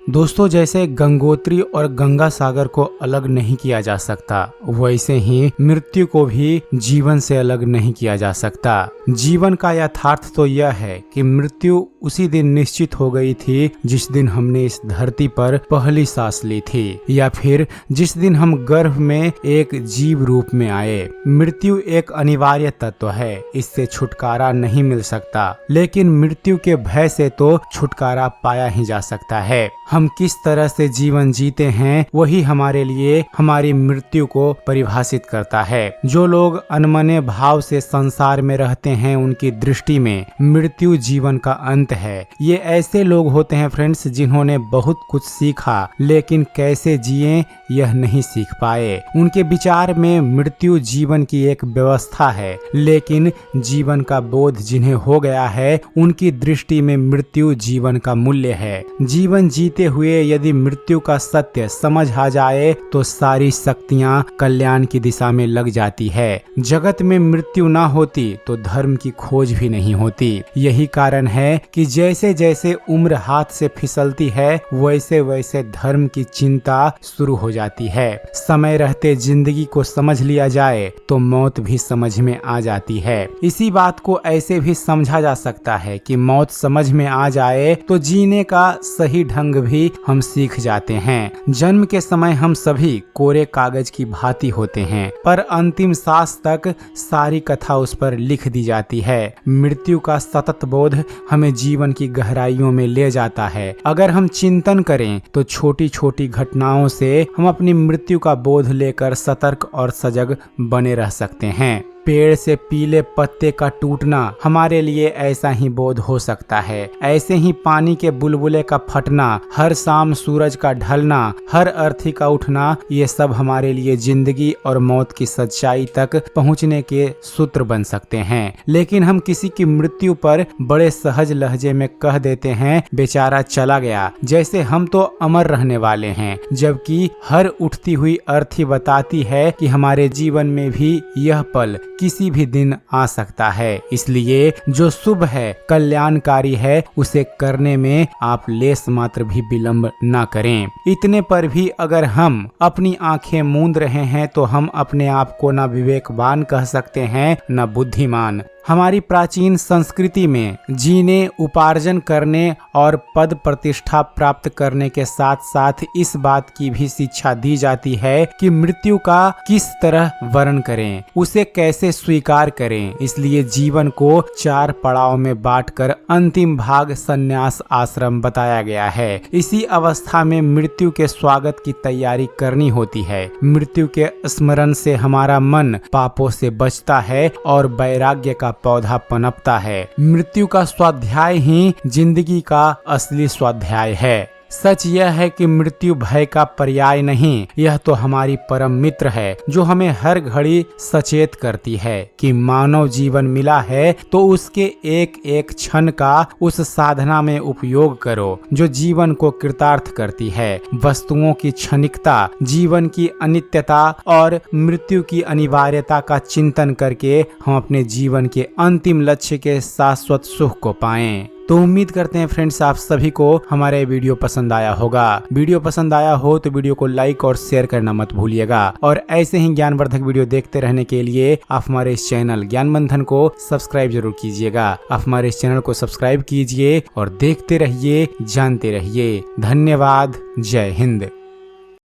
दोस्तों, जैसे गंगोत्री और गंगा सागर को अलग नहीं किया जा सकता, वैसे ही मृत्यु को भी जीवन से अलग नहीं किया जा सकता। जीवन का यथार्थ तो यह है कि मृत्यु उसी दिन निश्चित हो गई थी जिस दिन हमने इस धरती पर पहली सांस ली थी, या फिर जिस दिन हम गर्भ में एक जीव रूप में आए। मृत्यु एक अनिवार्य तत्व है, इससे छुटकारा नहीं मिल सकता, लेकिन मृत्यु के भय से तो छुटकारा पाया ही जा सकता है। हम किस तरह से जीवन जीते हैं वही हमारे लिए हमारी मृत्यु को परिभाषित करता है। जो लोग अनमने भाव से संसार में रहते हैं, उनकी दृष्टि में मृत्यु जीवन का अंत है। ये ऐसे लोग होते हैं फ्रेंड्स, जिन्होंने बहुत कुछ सीखा लेकिन कैसे जिए यह नहीं सीख पाए। उनके विचार में मृत्यु जीवन की एक व्यवस्था है, लेकिन जीवन का बोध जिन्हें हो गया है, उनकी दृष्टि में मृत्यु जीवन का मूल्य है। जीवन जीते हुए यदि मृत्यु का सत्य समझ आ जाए तो सारी शक्तियां कल्याण की दिशा में लग जाती है। जगत में मृत्यु ना होती तो धर्म की खोज भी नहीं होती। यही कारण है कि जैसे जैसे उम्र हाथ से फिसलती है, वैसे वैसे धर्म की चिंता शुरू हो जाती है। समय रहते जिंदगी को समझ लिया जाए तो मौत भी समझ में आ जाती है। इसी बात को ऐसे भी समझा जा सकता है कि मौत समझ में आ जाए तो जीने का सही ढंग भी हम सीख जाते हैं। जन्म के समय हम सभी कोरे कागज की भांति होते हैं, पर अंतिम सांस तक सारी कथा उस पर लिख दी जाती है। मृत्यु का सतत बोध हमें जीवन की गहराइयों में ले जाता है। अगर हम चिंतन करें तो छोटी छोटी घटनाओं से हम अपनी मृत्यु का बोध लेकर सतर्क और सजग बने रह सकते हैं। पेड़ से पीले पत्ते का टूटना हमारे लिए ऐसा ही बोध हो सकता है। ऐसे ही पानी के बुलबुले का फटना, हर शाम सूरज का ढलना, हर अर्थी का उठना, ये सब हमारे लिए जिंदगी और मौत की सच्चाई तक पहुंचने के सूत्र बन सकते हैं। लेकिन हम किसी की मृत्यु पर बड़े सहज लहजे में कह देते हैं, बेचारा चला गया, जैसे हम तो अमर रहने वाले हैं, जबकि हर उठती हुई अर्थी बताती है कि हमारे जीवन में भी यह पल किसी भी दिन आ सकता है। इसलिए जो शुभ है, कल्याणकारी है, उसे करने में आप लेस मात्र भी विलंब ना करें। इतने पर भी अगर हम अपनी आंखें मूंद रहे हैं तो हम अपने आप को ना विवेकवान कह सकते हैं, ना बुद्धिमान। हमारी प्राचीन संस्कृति में जीने, उपार्जन करने और पद प्रतिष्ठा प्राप्त करने के साथ साथ इस बात की भी शिक्षा दी जाती है कि मृत्यु का किस तरह वर्ण करें, उसे कैसे स्वीकार करें। इसलिए जीवन को 4 पड़ाव में बांटकर अंतिम भाग संन्यास आश्रम बताया गया है। इसी अवस्था में मृत्यु के स्वागत की तैयारी करनी होती है। मृत्यु के स्मरण से हमारा मन पापों से बचता है और वैराग्य का पौधा पनपता है। मृत्यु का स्वाध्याय ही जिंदगी का असली स्वाध्याय है। सच यह है कि मृत्यु भय का पर्याय नहीं, यह तो हमारी परम मित्र है, जो हमें हर घड़ी सचेत करती है कि मानव जीवन मिला है तो उसके एक एक क्षण का उस साधना में उपयोग करो जो जीवन को कृतार्थ करती है। वस्तुओं की क्षणिकता, जीवन की अनित्यता और मृत्यु की अनिवार्यता का चिंतन करके हम अपने जीवन के अंतिम लक्ष्य के शाश्वत सुख को पाएं। तो उम्मीद करते हैं फ्रेंड्स, आप सभी को हमारा वीडियो पसंद आया होगा। वीडियो पसंद आया हो तो वीडियो को लाइक और शेयर करना मत भूलिएगा, और ऐसे ही ज्ञानवर्धक वीडियो देखते रहने के लिए आप हमारे इस चैनल ज्ञान मंथन को सब्सक्राइब जरूर कीजिएगा। आप हमारे इस चैनल को सब्सक्राइब कीजिए और देखते रहिए, जानते रहिए। धन्यवाद। जय हिंद।